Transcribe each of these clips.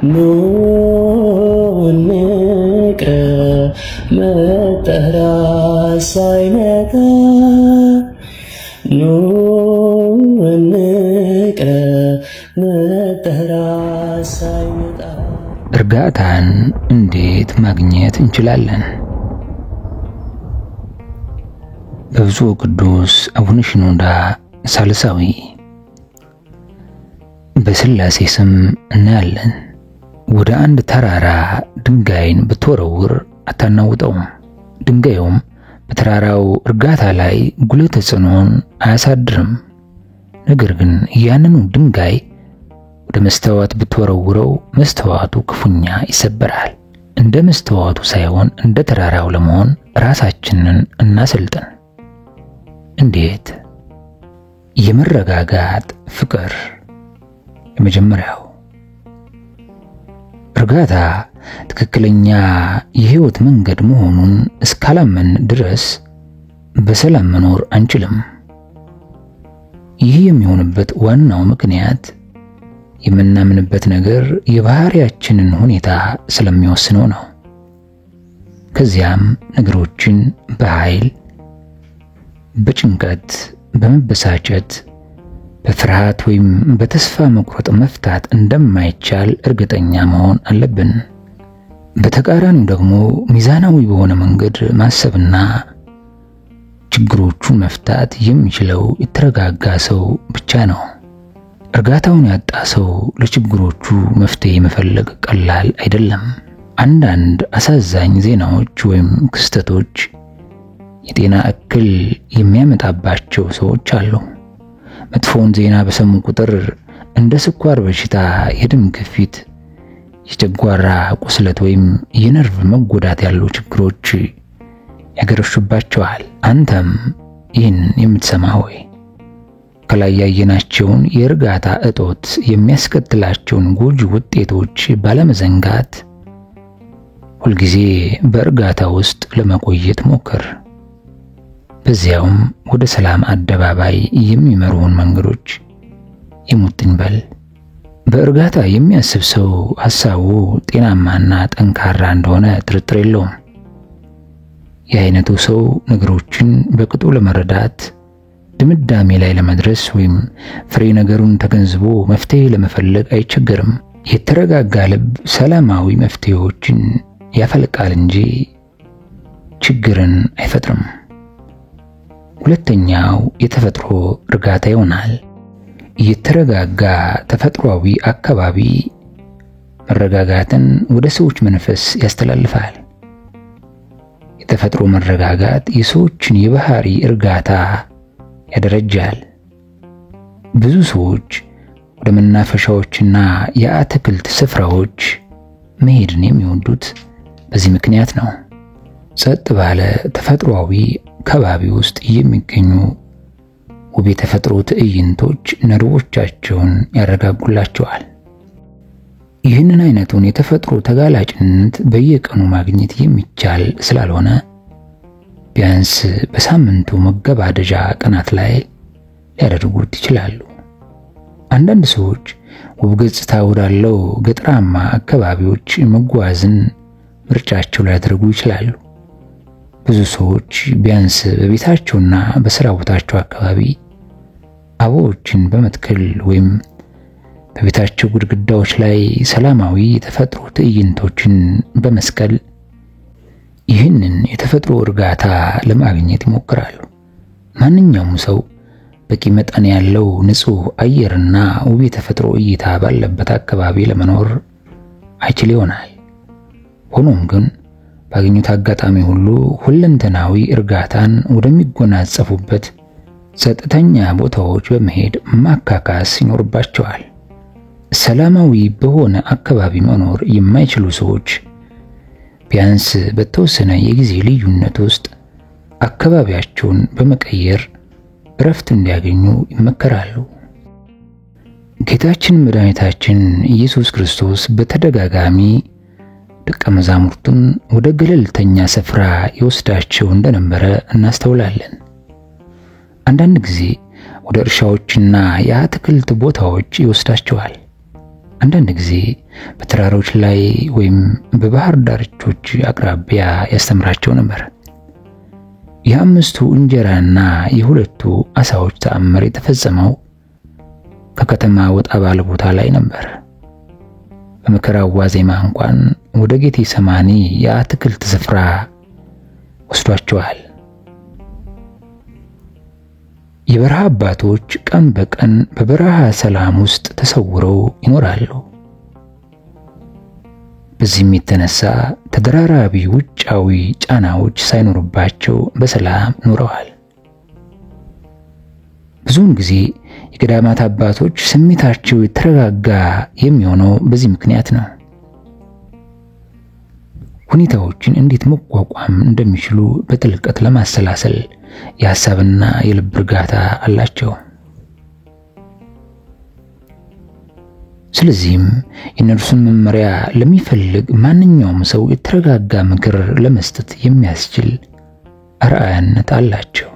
ኑ እንቅረብ መጠራት ሳይመጣ ኑ እንቅረብ መጠራት ሳይመጣ። እርጋታን እንዴት ማግኘት እንችላለን? በብፁዕ ቅዱስ አቡነ ሽኖዳ ሳልሳዊ በሥላሴ ስም እናያለን። ወደ አንድ ተራራ ድንጋይን ብትወረውር አታናውጠውም። ድንጋዩም በተራራው እርጋታ ላይ ጉልህ ተጽዕኖን አያሳድርም። ነገር ግን ያንኑ ድንጋይ ወደ መስተዋት ብትወረውረው መስተዋቱ ክፉኛ ይሰበራል። እንደ መስተዋቱ ሳይሆን እንደ ተራራው ለመሆን ራሳችንን እናሰልጥን። እንዴት? የመረጋጋት ፍቅር። የመጀመሪያው እርጋታ ትክክለኛ የህይወት መንገድ መሆኑን እስካላመን ድረስ በሰላም መኖር አንችልም። ይህ የሚሆንበት ዋናው ምክንያት የምናምንበት ነገር የባህሪያችንን ሁኔታ ስለሚወስነው ነው። ከዚያም ነገሮችን በኃይል፣ በጭንቀት፣ በመበሳጨት፣ በፍርሃት ወይም በተስፋ መቁረጥ መፍታት እንደማይቻል እርግጠኛ መሆን አለብን። በተቃራኒው ደግሞ ሚዛናዊ በሆነ መንገድ ማሰብና ችግሮቹን መፍታት የሚችለው የተረጋጋ ሰው ብቻ ነው። እርጋታውን ያጣ ሰው ለችግሮቹ መፍትሄ መፈለግ ቀላል አይደለም። አንዳንድ አሳዛኝ ዜናዎች ወይም ክስተቶች የጤና እክል የሚያመጣባቸው ሰዎች አሉ። መጥፎውን ዜና በሰሙ ቁጥር እንደ ስኳር በሽታ፣ የደም ግፊት፣ የጨጓራ ቁስለት ወይም የነርቭ መጎዳት ያሉ ችግሮች ያገረሹባቸዋል። አንተም ይህን የምትሰማ ሆይ ከላይ ያየናቸውን የእርጋታ እጦት የሚያስከትላቸውን ጎጂ ውጤቶች ባለመዘንጋት ሁልጊዜ በእርጋታ ውስጥ ለመቆየት ሞክር። በዚያውም ወደ ሰላም አደባባይ የሚመሩን መንገዶች የሙጥኝ በል። በእርጋታ የሚያስብ ሰው ሐሳቡ ጤናማና ጠንካራ እንደሆነ ጥርጥር የለውም። የአይነቱ ሰው ነገሮችን በቅጡ ለመረዳት፣ ድምዳሜ ላይ ለመድረስ ወይም ፍሬ ነገሩን ተገንዝቦ መፍትሄ ለመፈለግ አይቸገርም። የተረጋጋ ልብ ሰላማዊ መፍትሄዎችን ያፈልቃል እንጂ ችግርን አይፈጥርም። ሁለተኛው የተፈጥሮ እርጋታ ይሆናል። የተረጋጋ ተፈጥሯዊ አካባቢ መረጋጋትን ወደ ሰዎች መንፈስ ያስተላልፋል። የተፈጥሮ መረጋጋት የሰዎችን የባህሪ እርጋታ ያደረጃል። ብዙ ሰዎች ወደ መናፈሻዎችና የአትክልት ስፍራዎች መሄድን የሚወዱት በዚህ ምክንያት ነው። ጸጥ ባለ ተፈጥሯዊ ከባቢ ውስጥ የሚገኙ ውብ የተፈጥሮ ትዕይንቶች ነርቮቻቸውን ያረጋጉላቸዋል። ይህንን አይነቱን የተፈጥሮ ተጋላጭነት በየቀኑ ማግኘት የሚቻል ስላልሆነ ቢያንስ በሳምንቱ መገባደጃ ቀናት ላይ ሊያደርጉት ይችላሉ። አንዳንድ ሰዎች ውብ ገጽታ ወዳለው ገጠራማ አካባቢዎች መጓዝን ምርጫቸው ሊያደርጉ ይችላሉ። ብዙ ሰዎች ቢያንስ በቤታቸውና በሥራ ቦታቸው አካባቢ አበቦችን በመትከል ወይም በቤታቸው ግድግዳዎች ላይ ሰላማዊ የተፈጥሮ ትዕይንቶችን በመስቀል ይህንን የተፈጥሮ እርጋታ ለማግኘት ይሞክራሉ። ማንኛውም ሰው በቂ መጠን ያለው ንጹህ አየርና ውብ የተፈጥሮ እይታ ባለበት አካባቢ ለመኖር አይችል ይሆናል። ሆኖም ግን ባገኙት አጋጣሚ ሁሉ ሁለንተናዊ እርጋታን ወደሚጎናጸፉበት ጸጥተኛ ቦታዎች በመሄድ ማካካስ ይኖርባቸዋል። ሰላማዊ በሆነ አካባቢ መኖር የማይችሉ ሰዎች ቢያንስ በተወሰነ የጊዜ ልዩነት ውስጥ አካባቢያቸውን በመቀየር እረፍት እንዲያገኙ ይመከራሉ። ጌታችን መድኃኒታችን ኢየሱስ ክርስቶስ በተደጋጋሚ ደቀ መዛሙርቱን ወደ ገለልተኛ ስፍራ ይወስዳቸው እንደነበረ እናስተውላለን። አንዳንድ ጊዜ ወደ እርሻዎችና የአትክልት ቦታዎች ይወስዳቸዋል። አንዳንድ ጊዜ በተራሮች ላይ ወይም በባህር ዳርቾች አቅራቢያ ያስተምራቸው ነበር። የአምስቱ እንጀራና የሁለቱ ዓሣዎች ተአምር የተፈጸመው ከከተማ ወጣ ባለ ቦታ ላይ ነበር። በመከራው ዋዜማ እንኳን ወደ ጌቴሰማኒ የአትክልት ስፍራ ወስዷቸዋል። የበረሃ አባቶች ቀን በቀን በበረሃ ሰላም ውስጥ ተሰውረው ይኖራሉ። በዚህም የተነሳ ተደራራቢ ውጫዊ ጫናዎች ሳይኖሩባቸው በሰላም ኖረዋል። ብዙውን ጊዜ የገዳማት አባቶች ስሜታቸው የተረጋጋ የሚሆነው በዚህ ምክንያት ነው። ሁኔታዎችን እንዴት መቋቋም እንደሚችሉ በጥልቀት ለማሰላሰል የሐሳብና የልብ እርጋታ አላቸው። ስለዚህም የእነርሱን መመሪያ ለሚፈልግ ማንኛውም ሰው የተረጋጋ ምክር ለመስጠት የሚያስችል አርአያነት አላቸው።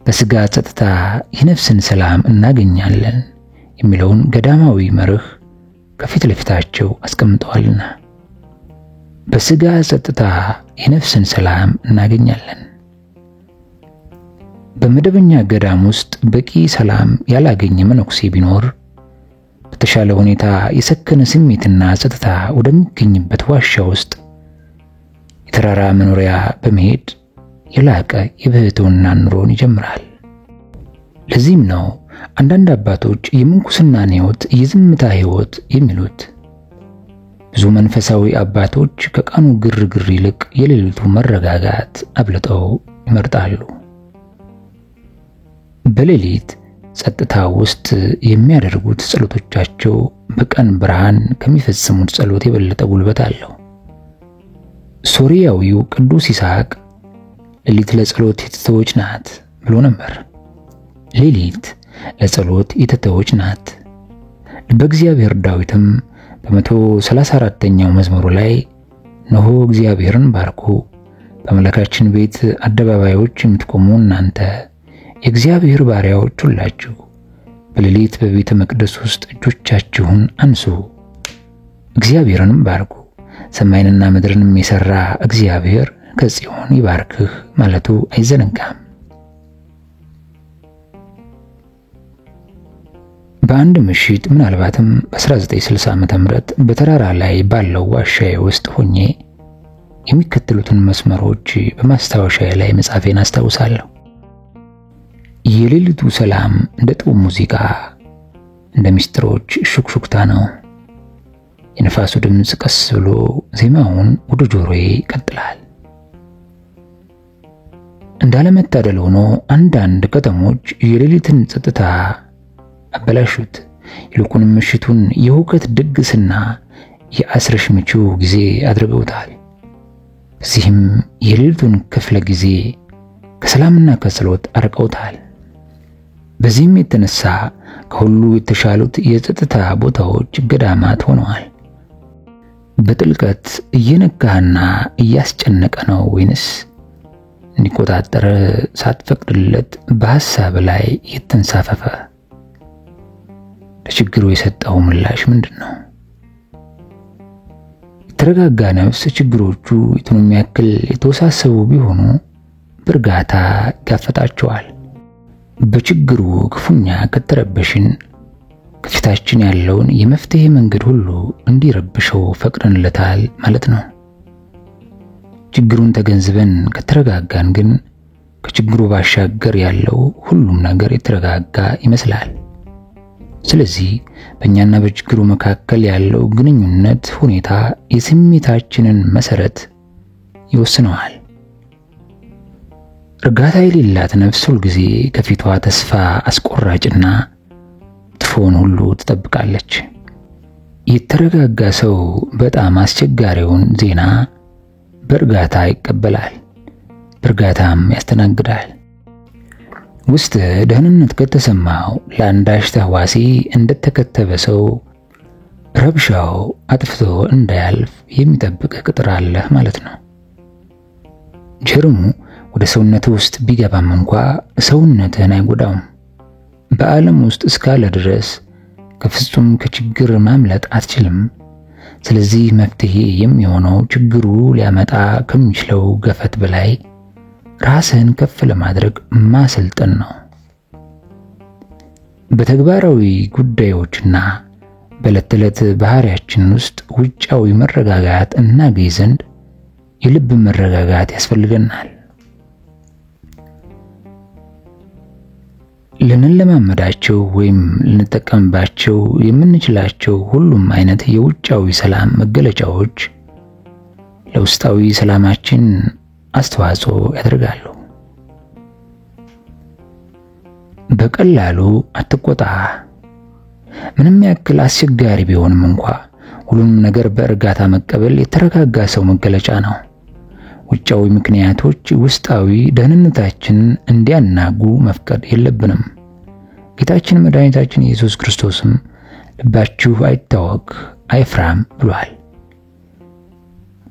በስጋ ጸጥታ የነፍስን ሰላም እናገኛለን የሚለውን ገዳማዊ መርህ ከፊት ለፊታቸው አስቀምጠዋልና በስጋ ጸጥታ የነፍስን ሰላም እናገኛለን። በመደበኛ ገዳም ውስጥ በቂ ሰላም ያላገኘ መነኩሴ ቢኖር በተሻለ ሁኔታ የሰከነ ስሜትና ጸጥታ ወደሚገኝበት ዋሻ ውስጥ የተራራ መኖሪያ በመሄድ የላቀ የብሕትውና ኑሮን ይጀምራል። ለዚህም ነው አንዳንድ አባቶች የምንኩስናን ሕይወት የዝምታ ሕይወት የሚሉት። ብዙ መንፈሳዊ አባቶች ከቀኑ ግርግር ይልቅ የሌሊቱ መረጋጋት አብልጠው ይመርጣሉ። በሌሊት ጸጥታ ውስጥ የሚያደርጉት ጸሎቶቻቸው በቀን ብርሃን ከሚፈጽሙት ጸሎት የበለጠ ጉልበት አለው። ሶርያዊው ቅዱስ ይስሐቅ ሌሊት ለጸሎት የተተወች ናት ብሎ ነበር። ሌሊት ለጸሎት የተተወች ናት። በእግዚአብሔር ዳዊትም በ134ኛው መዝሙሩ ላይ እነሆ እግዚአብሔርን ባርኩ፣ በአምላካችን ቤት አደባባዮች የምትቆሙ እናንተ የእግዚአብሔር ባሪያዎች ሁላችሁ በሌሊት በቤተ መቅደስ ውስጥ እጆቻችሁን አንሱ፣ እግዚአብሔርንም ባርኩ፣ ሰማይንና ምድርንም የሰራ እግዚአብሔር ከጽዮን ይባርክህ ማለቱ አይዘነጋም። በአንድ ምሽት ምናልባትም በ1960 ዓመተ ምህረት በተራራ ላይ ባለው ዋሻዬ ውስጥ ሆኜ የሚከተሉትን መስመሮች በማስታወሻዬ ላይ መጻፌን አስታውሳለሁ። የሌሊቱ ሰላም እንደ ጥሩ ሙዚቃ፣ እንደ ምስጢሮች ሹክሹክታ ነው። የነፋሱ ድምፅ ቀስ ብሎ ዜማውን ወደ ጆሮዬ ይቀጥላል። እንዳለመታደል ሆኖ አንዳንድ ከተሞች የሌሊትን ጸጥታ አበላሹት። ይልቁንም ምሽቱን የሁከት ድግስና የአስረሽ ምቹ ጊዜ አድርገውታል። በዚህም የሌሊቱን ክፍለ ጊዜ ከሰላምና ከጸሎት አርቀውታል። በዚህም የተነሳ ከሁሉ የተሻሉት የጸጥታ ቦታዎች ገዳማት ሆነዋል። በጥልቀት እየነካህና እያስጨነቀ ነው ወይንስ እንዲቆጣጠር ሳትፈቅድለት በሐሳብ ላይ የተንሳፈፈ? ለችግሩ የሰጠው ምላሽ ምንድን ነው? የተረጋጋ ነፍስ ችግሮቹ የቱንም ያክል የተወሳሰቡ ቢሆኑ በእርጋታ ይጋፈጣቸዋል። በችግሩ ክፉኛ ከተረበሽን ከፊታችን ያለውን የመፍትሄ መንገድ ሁሉ እንዲረብሸው ፈቅደንለታል ማለት ነው። ችግሩን ተገንዝበን ከተረጋጋን ግን ከችግሩ ባሻገር ያለው ሁሉም ነገር የተረጋጋ ይመስላል። ስለዚህ በእኛና በችግሩ መካከል ያለው ግንኙነት ሁኔታ የስሜታችንን መሰረት ይወስነዋል። እርጋታ የሌላት ነፍስ ሁልጊዜ ከፊቷ ተስፋ አስቆራጭና ጥፎን ሁሉ ትጠብቃለች። የተረጋጋ ሰው በጣም አስቸጋሪውን ዜና በእርጋታ ይቀበላል፣ በእርጋታም ያስተናግዳል። ውስጥ ደህንነት ከተሰማው ለአንዳች ተህዋሲ እንደተከተበ ሰው ረብሻው አጥፍቶ እንዳያልፍ የሚጠብቅ ቅጥር አለህ ማለት ነው። ጀርሙ ወደ ሰውነት ውስጥ ቢገባም እንኳ ሰውነትህን አይጎዳውም። በዓለም ውስጥ እስካለ ድረስ ከፍጹም ከችግር ማምለጥ አትችልም። ስለዚህ መፍትሄ የሚሆነው ችግሩ ሊያመጣ ከሚችለው ገፈት በላይ ራስህን ከፍ ለማድረግ ማሰልጠን ነው። በተግባራዊ ጉዳዮችና በዕለት ተዕለት ባህሪያችን ውስጥ ውጫዊ መረጋጋት እናገኝ ዘንድ የልብ መረጋጋት ያስፈልገናል። ልንለማመዳቸው ወይም ልንጠቀምባቸው የምንችላቸው ሁሉም አይነት የውጫዊ ሰላም መገለጫዎች ለውስጣዊ ሰላማችን አስተዋጽኦ ያደርጋሉ። በቀላሉ አትቆጣ። ምንም ያክል አስቸጋሪ ቢሆንም እንኳ ሁሉንም ነገር በእርጋታ መቀበል የተረጋጋ ሰው መገለጫ ነው። ውጫዊ ምክንያቶች ውስጣዊ ደህንነታችንን እንዲያናጉ መፍቀድ የለብንም። ጌታችን መድኃኒታችን ኢየሱስ ክርስቶስም ልባችሁ አይታወክ አይፍራም ብሏል።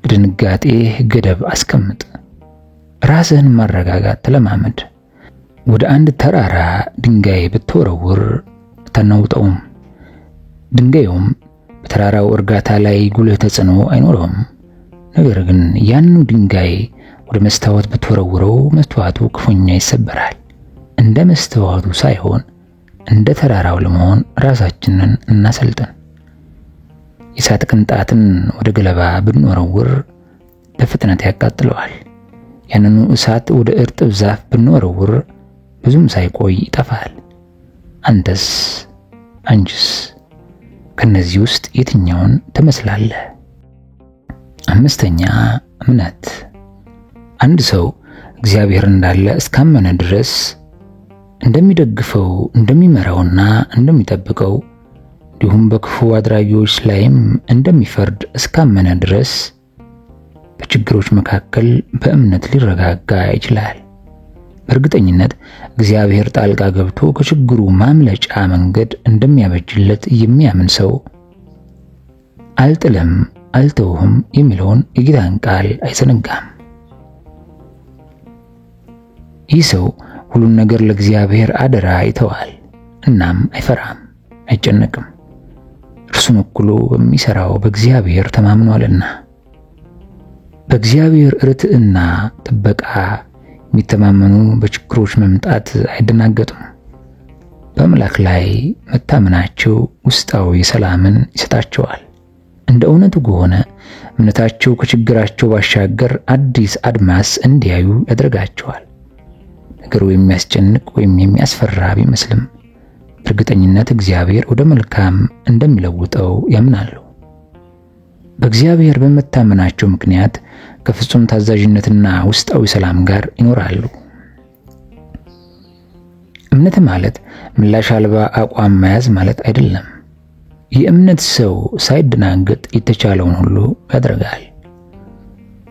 በድንጋጤ ገደብ አስቀምጥ። ራስህን ማረጋጋት ተለማመድ። ወደ አንድ ተራራ ድንጋይ ብትወረውር አታናውጠውም። ድንጋዩም በተራራው እርጋታ ላይ ጉልህ ተጽዕኖ አይኖረውም። ነገር ግን ያንኑ ድንጋይ ወደ መስታወት ብትወረውረው መስታወቱ ክፉኛ ይሰበራል። እንደ መስታወቱ ሳይሆን እንደ ተራራው ለመሆን ራሳችንን እናሰልጥን። የእሳት ቅንጣትን ወደ ገለባ ብንወረውር በፍጥነት ያቃጥለዋል። ያንኑ እሳት ወደ እርጥብ ዛፍ ብንወረውር ብዙም ሳይቆይ ይጠፋል። አንቺስ ከነዚህ ውስጥ የትኛውን ትመስላለህ? 5ኛ እምነት። አንድ ሰው እግዚአብሔር እንዳለ እስካመነ ድረስ እንደሚደግፈው እንደሚመራውና እንደሚጠብቀው እንዲሁም በክፉ አድራጊዎች ላይም እንደሚፈርድ እስካመነ ድረስ በችግሮች መካከል በእምነት ሊረጋጋ ይችላል። በእርግጠኝነት እግዚአብሔር ጣልቃ ገብቶ ከችግሩ ማምለጫ መንገድ እንደሚያበጅለት የሚያምን ሰው አልጥልም አልተውህም የሚለውን የጌታን ቃል አይዘነጋም። ይህ ሰው ሁሉን ነገር ለእግዚአብሔር አደራ ይተዋል። እናም አይፈራም፣ አይጨነቅም። እርሱን ወክሎ በሚሰራው በእግዚአብሔር ተማምኗልና። በእግዚአብሔር ርትዕና ጥበቃ የሚተማመኑ በችግሮች መምጣት አይደናገጡም። በአምላክ ላይ መታመናቸው ውስጣዊ ሰላምን ይሰጣቸዋል። እንደ እውነቱ ከሆነ እምነታቸው ከችግራቸው ባሻገር አዲስ አድማስ እንዲያዩ ያደርጋቸዋል። ነገሩ የሚያስጨንቅ ወይም የሚያስፈራ ቢመስልም በእርግጠኝነት እግዚአብሔር ወደ መልካም እንደሚለውጠው ያምናሉ። በእግዚአብሔር በመታመናቸው ምክንያት ከፍጹም ታዛዥነትና ውስጣዊ ሰላም ጋር ይኖራሉ። እምነት ማለት ምላሽ አልባ አቋም መያዝ ማለት አይደለም። የእምነት ሰው ሳይደናገጥ የተቻለውን ሁሉ ያደርጋል።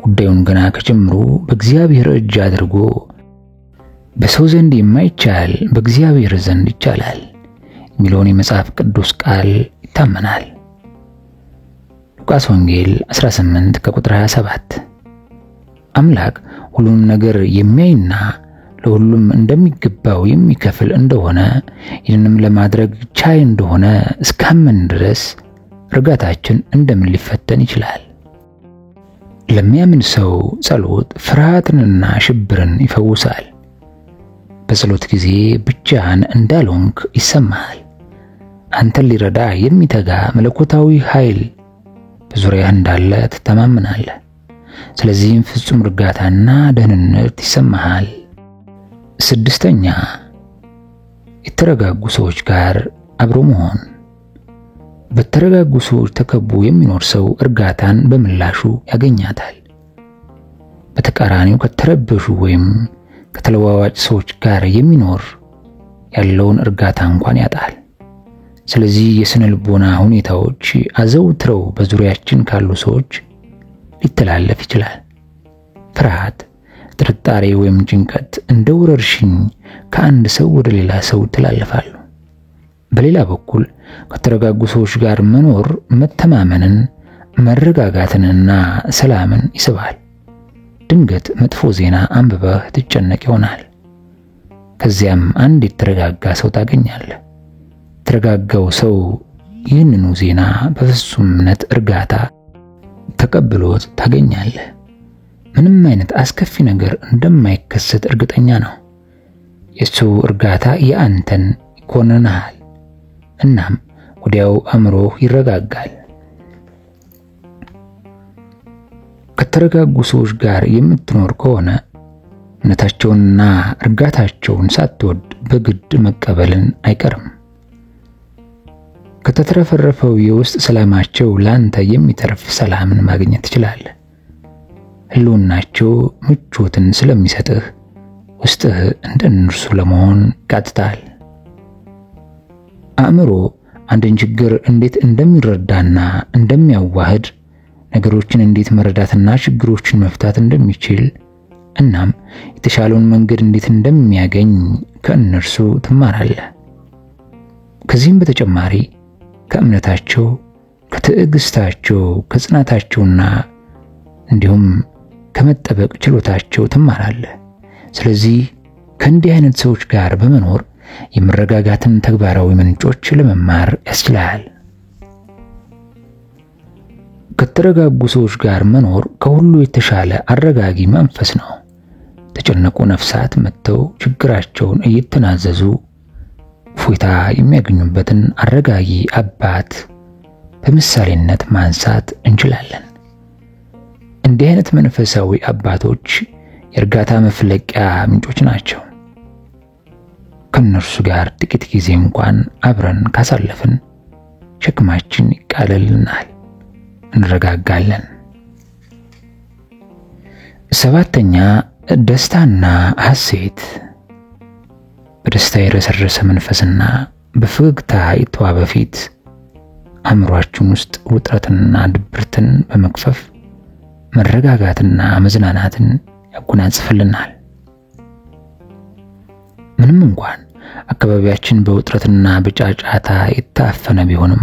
ጉዳዩን ገና ከጀምሩ በእግዚአብሔር እጅ አድርጎ በሰው ዘንድ የማይቻል በእግዚአብሔር ዘንድ ይቻላል የሚለውን የመጽሐፍ ቅዱስ ቃል ይታመናል። ሉቃስ ወንጌል 18 ከቁጥር 27። አምላክ ሁሉንም ነገር የሚያይና ለሁሉም እንደሚገባው የሚከፍል እንደሆነ ይህንንም ለማድረግ ቻይ እንደሆነ እስካመን ድረስ እርጋታችን እንደምን ሊፈተን ይችላል? ለሚያምን ሰው ጸሎት ፍርሃትንና ሽብርን ይፈውሳል። በጸሎት ጊዜ ብቻህን እንዳልሆንክ ይሰማሃል። አንተን ሊረዳ የሚተጋ መለኮታዊ ኃይል በዙሪያህ እንዳለ ትተማመናለህ። ስለዚህም ፍጹም እርጋታና ደህንነት ይሰማሃል። 6ኛ የተረጋጉ ሰዎች ጋር አብሮ መሆን። በተረጋጉ ሰዎች ተከቦ የሚኖር ሰው እርጋታን በምላሹ ያገኛታል። በተቃራኒው ከተረበሹ ወይም ከተለዋዋጭ ሰዎች ጋር የሚኖር ያለውን እርጋታ እንኳን ያጣል። ስለዚህ የስነ ልቦና ሁኔታዎች አዘውትረው በዙሪያችን ካሉ ሰዎች ሊተላለፍ ይችላል። ፍርሃት፣ ጥርጣሬ ወይም ጭንቀት እንደ ወረርሽኝ ከአንድ ሰው ወደ ሌላ ሰው ይተላለፋሉ። በሌላ በኩል ከተረጋጉ ሰዎች ጋር መኖር መተማመንን፣ መረጋጋትንና ሰላምን ይስባል። ድንገት መጥፎ ዜና አንብበህ ትጨነቅ ይሆናል። ከዚያም አንድ የተረጋጋ ሰው ታገኛለህ። የተረጋጋው ሰው ይህንኑ ዜና በፍጹም እምነት እርጋታ ተቀብሎት ታገኛለህ። ምንም አይነት አስከፊ ነገር እንደማይከሰት እርግጠኛ ነው። የሱ እርጋታ የአንተን ይኮንናል። እናም ወዲያው አእምሮህ ይረጋጋል። ከተረጋጉ ሰዎች ጋር የምትኖር ከሆነ እምነታቸውንና እርጋታቸውን ሳትወድ በግድ መቀበልን አይቀርም። ከተትረፈረፈው የውስጥ ሰላማቸው ላንተ የሚተርፍ ሰላምን ማግኘት ትችላለህ። ህልውናቸው ምቾትን ስለሚሰጥህ ውስጥህ እንደነርሱ ለመሆን ያቃትታል። አእምሮ አንድን ችግር እንዴት እንደሚረዳና እንደሚያዋህድ፣ ነገሮችን እንዴት መረዳትና ችግሮችን መፍታት እንደሚችል እናም የተሻለውን መንገድ እንዴት እንደሚያገኝ ከእነርሱ ትማራለህ። ከዚህም በተጨማሪ ከእምነታቸው፣ ከትዕግስታቸው፣ ከጽናታቸውና እንዲሁም ከመጠበቅ ችሎታቸው ትማራለህ። ስለዚህ ከእንዲህ አይነት ሰዎች ጋር በመኖር የመረጋጋትን ተግባራዊ ምንጮች ለመማር ያስችላል። ከተረጋጉ ሰዎች ጋር መኖር ከሁሉ የተሻለ አረጋጊ መንፈስ ነው። የተጨነቁ ነፍሳት መጥተው ችግራቸውን እየተናዘዙ እፎይታ የሚያገኙበትን አረጋጊ አባት በምሳሌነት ማንሳት እንችላለን። እንዲህ አይነት መንፈሳዊ አባቶች የእርጋታ መፍለቂያ ምንጮች ናቸው። ከነርሱ ጋር ጥቂት ጊዜ እንኳን አብረን ካሳለፍን ሸክማችን ይቃለልናል፣ እንረጋጋለን። ሰባተኛ ደስታና ሐሴት። በደስታ የረሰረሰ መንፈስና በፈገግታ የተዋበ ፊት አእምሯችን ውስጥ ውጥረትና ድብርትን በመክፈፍ መረጋጋትና መዝናናትን ያጎናጽፍልናል። ምንም እንኳን አካባቢያችን በውጥረትና በጫጫታ የታፈነ ቢሆንም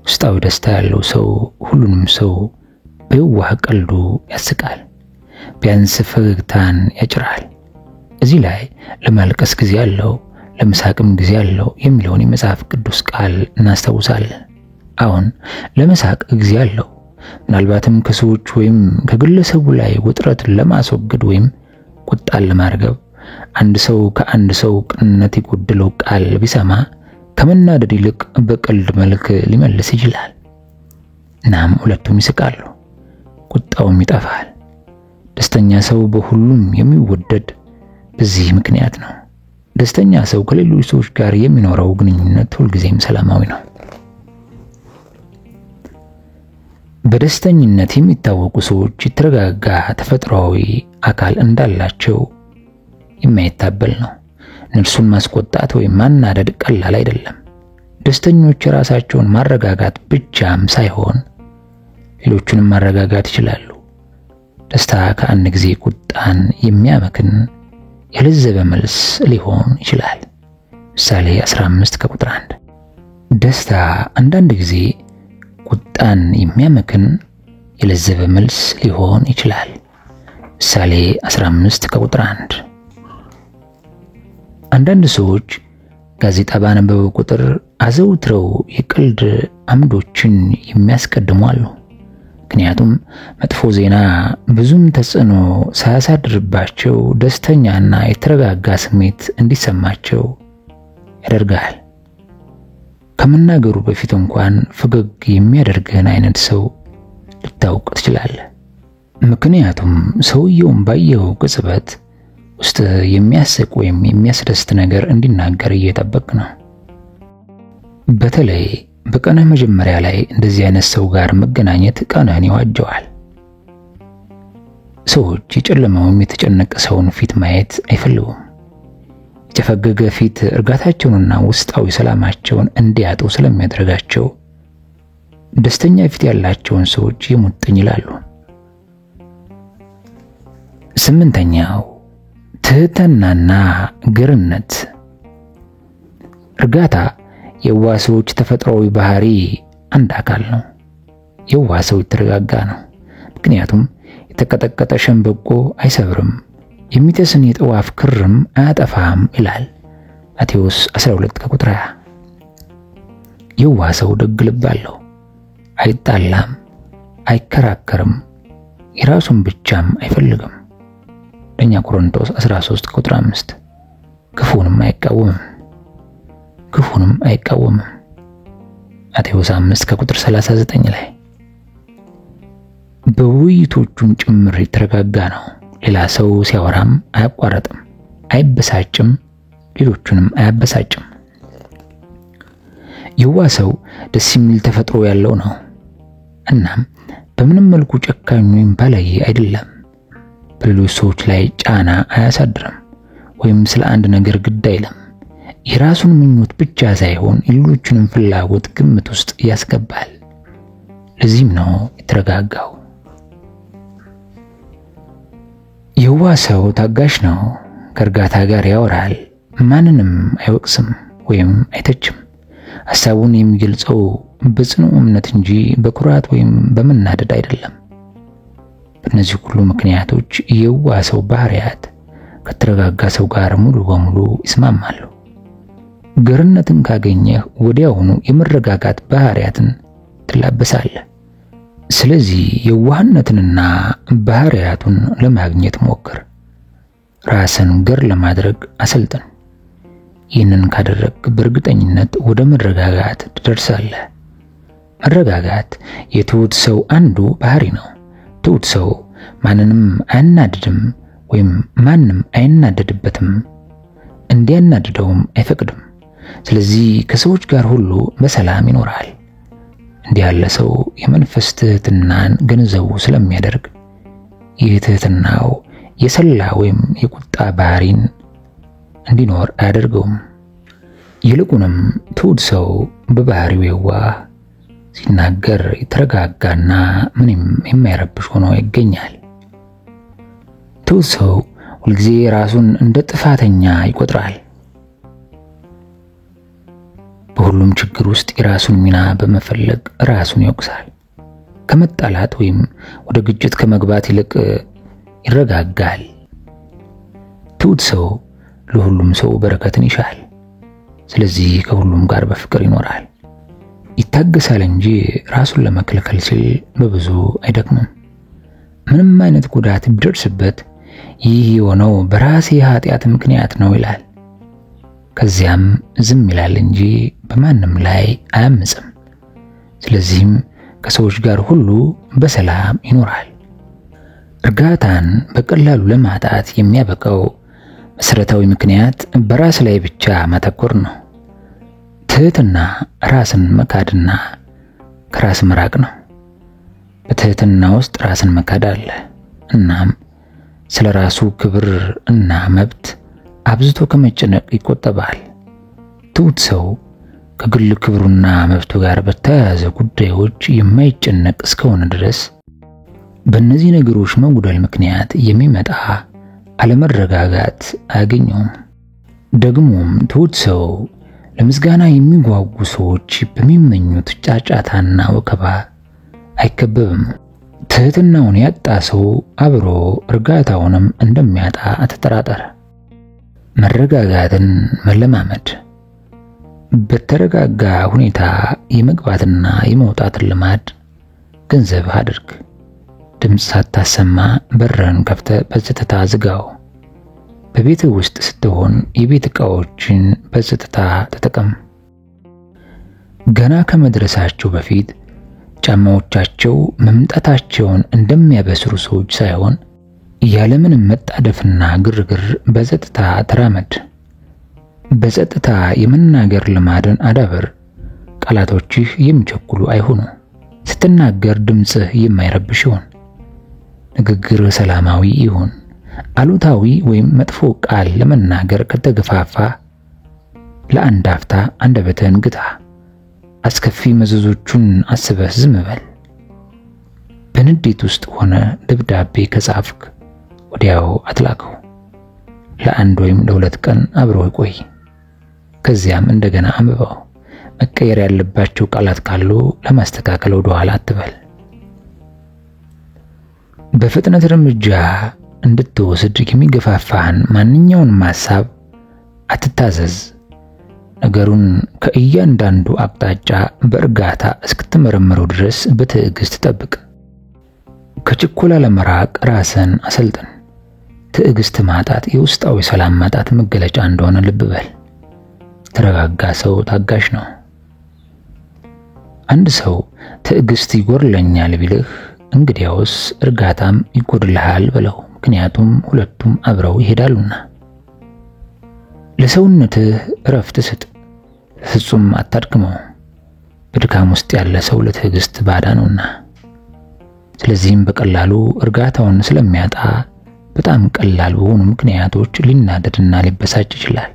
ውስጣዊ ደስታ ያለው ሰው ሁሉንም ሰው በየዋህ ቀልዱ ያስቃል፣ ቢያንስ ፈገግታን ያጭራል። እዚህ ላይ ለማልቀስ ጊዜ አለው፣ ለመሳቅም ጊዜ አለው የሚለውን የመጽሐፍ ቅዱስ ቃል እናስታውሳለን። አሁን ለመሳቅ ጊዜ አለው፣ ምናልባትም ከሰዎች ወይም ከግለሰቡ ላይ ውጥረትን ለማስወገድ ወይም ቁጣን ለማርገብ አንድ ሰው ከአንድ ሰው ቅንነት የጎደለው ቃል ቢሰማ ከመናደድ ይልቅ በቀልድ መልክ ሊመልስ ይችላል። እናም ሁለቱም ይስቃሉ፣ ቁጣውም ይጠፋል። ደስተኛ ሰው በሁሉም የሚወደድ በዚህ ምክንያት ነው። ደስተኛ ሰው ከሌሎች ሰዎች ጋር የሚኖረው ግንኙነት ሁልጊዜም ሰላማዊ ነው። በደስተኝነት የሚታወቁ ሰዎች የተረጋጋ ተፈጥሯዊ አካል እንዳላቸው የማይታበል ነው። እነርሱን ማስቆጣት ወይም ማናደድ ቀላል አይደለም። ደስተኞች ራሳቸውን ማረጋጋት ብቻም ሳይሆን ሌሎቹንም ማረጋጋት ይችላሉ። ደስታ ከአንድ ጊዜ ቁጣን የሚያመክን የለዘበ መልስ ሊሆን ይችላል። ምሳሌ 15 ከቁጥር 1። ደስታ አንዳንድ ጊዜ ቁጣን የሚያመክን የለዘበ መልስ ሊሆን ይችላል። ምሳሌ 15 ከቁጥር 1። አንዳንድ ሰዎች ጋዜጣ ባነበቡ ቁጥር አዘውትረው የቀልድ አምዶችን የሚያስቀድሙ አሉ። ምክንያቱም መጥፎ ዜና ብዙም ተጽዕኖ ሳያሳድርባቸው ደስተኛና የተረጋጋ ስሜት እንዲሰማቸው ያደርጋል። ከመናገሩ በፊት እንኳን ፈገግ የሚያደርግህን አይነት ሰው ልታውቅ ትችላለህ። ምክንያቱም ሰውየውን ባየው ቅጽበት ውስጥ የሚያስቅ ወይም የሚያስደስት ነገር እንዲናገር እየጠበቅ ነው። በተለይ በቀንህ መጀመሪያ ላይ እንደዚህ አይነት ሰው ጋር መገናኘት ቀንህን ይዋጀዋል። ሰዎች የጨለመውን የተጨነቀ ሰውን ፊት ማየት አይፈልጉም። የተፈገገ ፊት እርጋታቸውንና ውስጣዊ ሰላማቸውን እንዲያጡ ስለሚያደርጋቸው ደስተኛ ፊት ያላቸውን ሰዎች ይሙጥኝ ይላሉ። ስምንተኛው ትህትናና ግርነት። እርጋታ የዋህ ሰዎች ተፈጥሯዊ ባህሪ አንድ አካል ነው። የዋህ ሰው የተረጋጋ ነው፣ ምክንያቱም የተቀጠቀጠ ሸንበቆ አይሰብርም፣ የሚተስን የጠዋፍ ክርም አያጠፋም ይላል ማቴዎስ 12 ከቁጥር 20። የዋህ ሰው ደግ ልብ አለው። አይጣላም፣ አይከራከርም፣ የራሱን ብቻም አይፈልግም። አንደኛ ቆሮንቶስ 13:5 ክፉንም አይቃወምም። ማቴዎስ 5:39 ላይ በውይይቶቹም ጭምር የተረጋጋ ነው። ሌላ ሰው ሲያወራም አያቋርጥም፣ አይበሳጭም፣ ሌሎቹንም አያበሳጭም። የዋህ ሰው ደስ የሚል ተፈጥሮ ያለው ነው። እናም በምንም መልኩ ጨካኝ ወይም ባለየ አይደለም። በሌሎች ሰዎች ላይ ጫና አያሳድርም ወይም ስለ አንድ ነገር ግድ አይልም። የራሱን ምኞት ብቻ ሳይሆን የሌሎችንም ፍላጎት ግምት ውስጥ ያስገባል። ለዚህም ነው የተረጋጋው። የዋህ ሰው ታጋሽ ነው። ከእርጋታ ጋር ያወራል። ማንንም አይወቅስም ወይም አይተችም። ሐሳቡን የሚገልጸው በጽኑ እምነት እንጂ በኩራት ወይም በመናደድ አይደለም። በእነዚህ ሁሉ ምክንያቶች የዋህ ሰው ባህሪያት ከተረጋጋ ሰው ጋር ሙሉ በሙሉ ይስማማሉ። ገርነትን ካገኘህ ወዲያውኑ የመረጋጋት ባህሪያትን ትላበሳለህ። ስለዚህ የዋህነትንና ባህሪያቱን ለማግኘት ሞክር። ራስን ገር ለማድረግ አሰልጥን። ይህንን ካደረግክ በእርግጠኝነት ወደ መረጋጋት ትደርሳለህ። መረጋጋት የትሁት ሰው አንዱ ባህሪ ነው። ትሁት ሰው ማንንም አያናድድም ወይም ማንም አይናደድበትም፣ እንዲያናድደውም አይፈቅድም። ስለዚህ ከሰዎች ጋር ሁሉ በሰላም ይኖራል። እንዲህ ያለ ሰው የመንፈስ ትህትናን ገንዘቡ ስለሚያደርግ ይህ ትህትናው የሰላ ወይም የቁጣ ባህሪን እንዲኖር አያደርገውም። ይልቁንም ትሁት ሰው በባህሪው የዋህ፣ ሲናገር የተረጋጋና ምንም የማይረብሽ ሆኖ ይገኛል። ትሁት ሰው ሁልጊዜ ራሱን እንደ ጥፋተኛ ይቆጥራል። በሁሉም ችግር ውስጥ የራሱን ሚና በመፈለግ ራሱን ይወቅሳል። ከመጣላት ወይም ወደ ግጭት ከመግባት ይልቅ ይረጋጋል። ትሁት ሰው ለሁሉም ሰው በረከትን ይሻል። ስለዚህ ከሁሉም ጋር በፍቅር ይኖራል። ይታገሳል እንጂ ራሱን ለመከልከል ሲል በብዙ አይደክምም። ምንም አይነት ጉዳት ቢደርስበት ይህ የሆነው በራሴ ኃጢአት ምክንያት ነው ይላል። ከዚያም ዝም ይላል እንጂ በማንም ላይ አያምጽም። ስለዚህም ከሰዎች ጋር ሁሉ በሰላም ይኖራል። እርጋታን በቀላሉ ለማጣት የሚያበቃው መሰረታዊ ምክንያት በራስ ላይ ብቻ ማተኮር ነው። ትህትና ራስን መካድና ከራስ መራቅ ነው። በትህትና ውስጥ ራስን መካድ አለ። እናም ስለ ራሱ ክብር እና መብት አብዝቶ ከመጨነቅ ይቆጠባል። ትሁት ሰው ከግል ክብሩና መብቱ ጋር በተያያዘ ጉዳዮች የማይጨነቅ እስከሆነ ድረስ በእነዚህ ነገሮች መጉደል ምክንያት የሚመጣ አለመረጋጋት አያገኘውም። ደግሞም ትሁት ሰው ለምስጋና የሚጓጉ ሰዎች በሚመኙት ጫጫታና ወከባ አይከበብም። ትህትናውን ያጣ ሰው አብሮ እርጋታውንም እንደሚያጣ አትጠራጠር። መረጋጋትን መለማመድ። በተረጋጋ ሁኔታ የመግባትና የመውጣትን ልማድ ገንዘብ አድርግ። ድምፅ ሳታሰማ በርን ከፍተህ በጸጥታ ዝጋው። በቤት ውስጥ ስትሆን የቤት ዕቃዎችን በጸጥታ ተጠቀም። ገና ከመድረሳቸው በፊት ጫማዎቻቸው መምጣታቸውን እንደሚያበስሩ ሰዎች ሳይሆን ያለምንም መጣደፍና ግርግር በጸጥታ ተራመድ። በጸጥታ የመናገር ልማድን አዳብር። ቃላቶችህ የሚቸኩሉ አይሆኑ። ስትናገር ድምፅህ የማይረብሽ ይሁን። ንግግር ሰላማዊ ይሁን። አሉታዊ ወይም መጥፎ ቃል ለመናገር ከተገፋፋ ለአንድ አፍታ አንደበትህን ግታ። አስከፊ መዘዞቹን አስበህ ዝም በል። በንዴት ውስጥ ሆነ ደብዳቤ ከጻፍክ ወዲያው አትላከው። ለአንድ ወይም ለሁለት ቀን አብሮ ይቆይ። ከዚያም እንደገና አንብበው። መቀየር ያለባቸው ቃላት ካሉ ለማስተካከል ወደ ኋላ አትበል። በፍጥነት እርምጃ እንድትወስድ የሚገፋፋህን ማንኛውንም ሐሳብ አትታዘዝ። ነገሩን ከእያንዳንዱ አቅጣጫ በእርጋታ እስክትመረምረው ድረስ በትዕግስት ጠብቅ። ከችኮላ ለመራቅ ራስን አሰልጥን። ትዕግስት ማጣት የውስጣዊ ሰላም ማጣት መገለጫ እንደሆነ ልብ በል። ተረጋጋ ሰው ታጋሽ ነው። አንድ ሰው ትዕግስት ይጎድለኛል ቢልህ እንግዲያውስ እርጋታም ይጎድልሃል በለው። ምክንያቱም ሁለቱም አብረው ይሄዳሉና። ለሰውነትህ እረፍት ስጥ፣ ፍጹም አታድክመው። በድካም ውስጥ ያለ ሰው ለትዕግስት ባዳ ነውና። ስለዚህም በቀላሉ እርጋታውን ስለሚያጣ በጣም ቀላል በሆኑ ምክንያቶች ሊናደድና ሊበሳጭ ይችላል።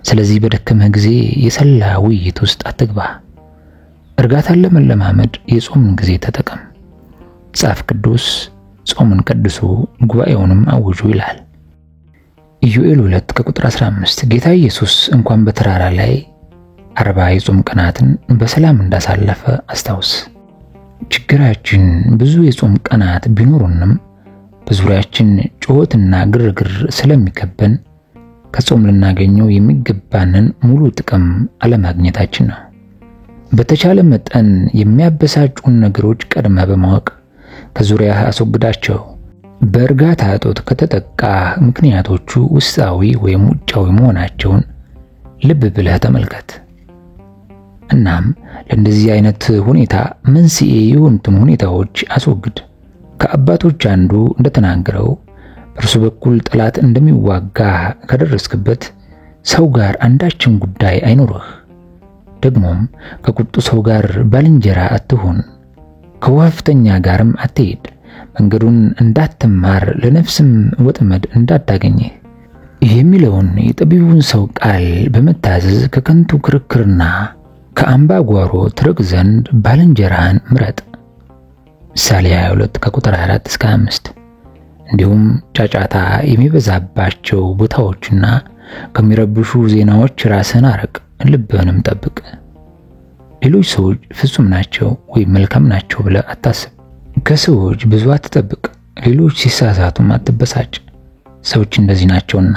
ስለዚህ በደከመህ ጊዜ የሰላ ውይይት ውስጥ አትግባ። እርጋታን ለመለማመድ የጾምን ጊዜ ተጠቀም። መጽሐፍ ቅዱስ ጾምን ቀድሱ ጉባኤውንም አውጁ ይላል። ኢዮኤል 2:15 ጌታ ኢየሱስ እንኳን በተራራ ላይ 40 የጾም ቀናትን በሰላም እንዳሳለፈ አስታውስ። ችግራችን ብዙ የጾም ቀናት ቢኖሩንም በዙሪያችን ጩኸትና ግርግር ስለሚከበን ከጾም ልናገኘው የሚገባንን ሙሉ ጥቅም አለማግኘታችን ነው። በተቻለ መጠን የሚያበሳጩን ነገሮች ቀድመ በማወቅ ከዙሪያ አስወግዳቸው። በእርጋታ እጦት ከተጠቃ ምክንያቶቹ ውስጣዊ ወይም ውጫዊ መሆናቸውን ልብ ብለህ ተመልከት። እናም ለእንደዚህ አይነት ሁኔታ መንስኤ የሆኑትን ሁኔታዎች አስወግድ። ከአባቶች አንዱ እንደተናገረው በእርሱ በኩል ጠላት እንደሚዋጋ ከደረስክበት ሰው ጋር አንዳችን ጉዳይ አይኖርህ። ደግሞም ከቁጡ ሰው ጋር ባልንጀራ አትሁን፣ ከወፍተኛ ጋርም አትሄድ። መንገዱን እንዳትማር ለነፍስም ወጥመድ እንዳታገኝህ የሚለውን የጠቢቡን ሰው ቃል በመታዘዝ ከከንቱ ክርክርና ከአምባጓሮ ትርቅ ዘንድ ባልንጀራህን ምረጥ። ምሳሌ 22:4-5 እንዲሁም ጫጫታ የሚበዛባቸው ቦታዎችና ከሚረብሹ ዜናዎች ራስህን አርቅ፣ ልብህንም ጠብቅ። ሌሎች ሰዎች ፍጹም ናቸው ወይም መልካም ናቸው ብለህ አታስብ። ከሰዎች ብዙ አትጠብቅ፣ ሌሎች ሲሳሳቱም አትበሳጭ። ሰዎች እንደዚህ ናቸውና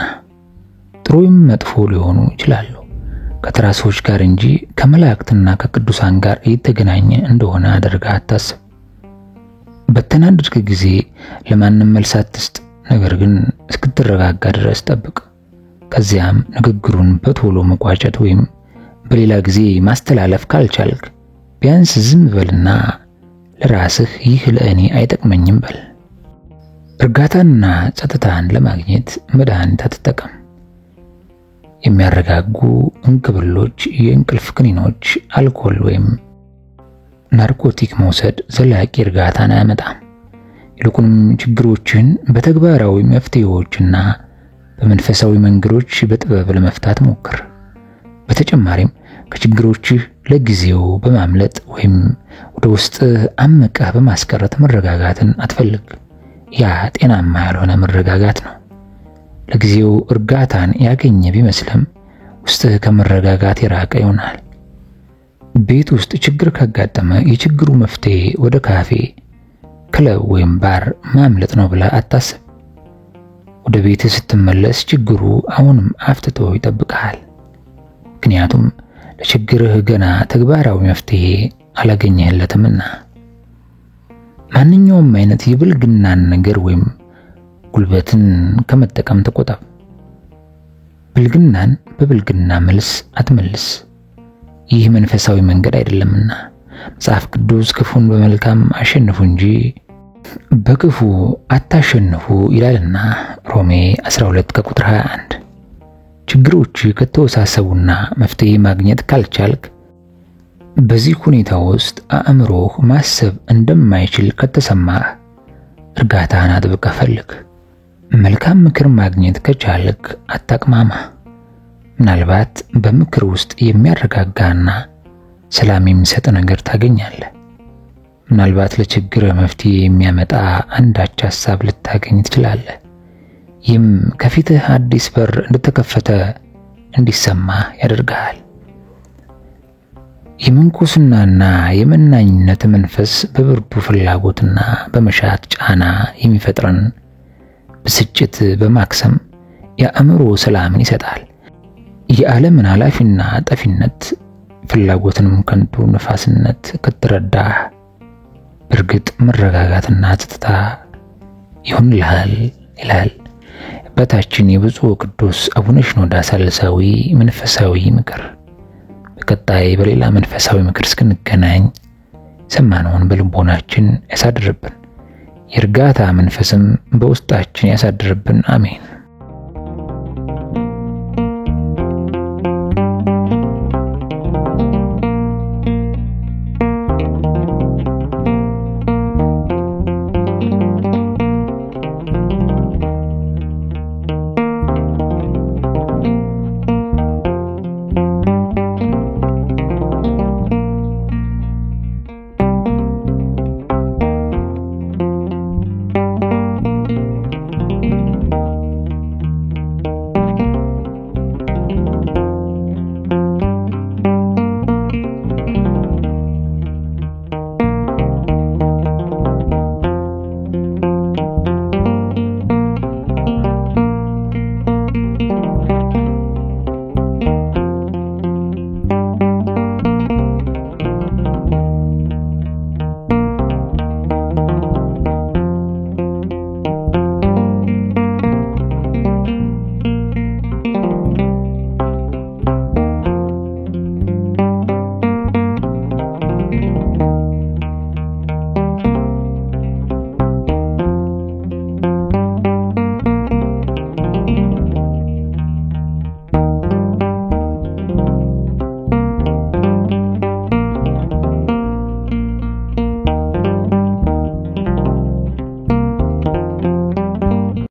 ጥሩም መጥፎ ሊሆኑ ይችላሉ። ከተራ ሰዎች ጋር እንጂ ከመላእክትና ከቅዱሳን ጋር የተገናኘ እንደሆነ አድርገህ አታስብ። በተናደድክ ጊዜ ለማንም መልስ አትስጥ፣ ነገር ግን እስክትረጋጋ ድረስ ጠብቅ። ከዚያም ንግግሩን በቶሎ መቋጨት ወይም በሌላ ጊዜ ማስተላለፍ ካልቻልክ ቢያንስ ዝም በልና ለራስህ ይህ ለእኔ አይጠቅመኝም በል። እርጋታንና ጸጥታን ለማግኘት መድኃኒት አትጠቀም። የሚያረጋጉ እንክብሎች፣ የእንቅልፍ ክኒኖች፣ አልኮል ወይም ናርኮቲክ መውሰድ ዘላቂ እርጋታን አያመጣም። ይልቁንም ችግሮችን በተግባራዊ መፍትሄዎችና በመንፈሳዊ መንገዶች በጥበብ ለመፍታት ሞክር። በተጨማሪም ከችግሮችህ ለጊዜው በማምለጥ ወይም ወደ ውስጥ አመቀህ በማስቀረት መረጋጋትን አትፈልግ። ያ ጤናማ ያልሆነ መረጋጋት ነው። ለጊዜው እርጋታን ያገኘ ቢመስልም ውስጥህ ከመረጋጋት የራቀ ይሆናል። ቤት ውስጥ ችግር ካጋጠመ የችግሩ መፍትሄ ወደ ካፌ፣ ክለብ ወይም ባር ማምለጥ ነው ብለህ አታስብ። ወደ ቤትህ ስትመለስ ችግሩ አሁንም አፍትቶ ይጠብቅሃል። ምክንያቱም ለችግርህ ገና ተግባራዊ መፍትሄ አላገኘህለትምና። ማንኛውም አይነት የብልግናን ነገር ወይም ጉልበትን ከመጠቀም ተቆጠብ። ብልግናን በብልግና መልስ አትመልስ። ይህ መንፈሳዊ መንገድ አይደለምና። መጽሐፍ ቅዱስ ክፉን በመልካም አሸንፉ እንጂ በክፉ አታሸንፉ ይላልና ሮሜ 12:21። ችግሮች ከተወሳሰቡና መፍትሄ ማግኘት ካልቻልክ በዚህ ሁኔታ ውስጥ አእምሮህ ማሰብ እንደማይችል ከተሰማህ እርጋታን አጥብቀህ ፈልግ። መልካም ምክር ማግኘት ከቻልክ አታቅማማ። ምናልባት በምክር ውስጥ የሚያረጋጋና ሰላም የሚሰጥ ነገር ታገኛለህ። ምናልባት ለችግር መፍትሄ የሚያመጣ አንዳች ሐሳብ ልታገኝ ትችላለህ። ይህም ከፊትህ አዲስ በር እንደተከፈተ እንዲሰማ ያደርጋል። የምንኩስናና የመናኝነት መንፈስ በብርቱ ፍላጎትና በመሻት ጫና የሚፈጥረን ብስጭት በማክሰም የአእምሮ ሰላምን ይሰጣል። የዓለምን ኃላፊና ጠፊነት ፍላጎትንም ከንቱ ነፋስነት ከተረዳህ በርግጥ መረጋጋትና ጸጥታ ይሆንልሃል ይላል አባታችን የብፁዕ ቅዱስ አቡነ ሽኖዳ ሳልሳዊ መንፈሳዊ ምክር። በቀጣይ በሌላ መንፈሳዊ ምክር እስክንገናኝ ሰማነውን በልቦናችን ያሳድርብን፣ የእርጋታ መንፈስም በውስጣችን ያሳድርብን። አሜን።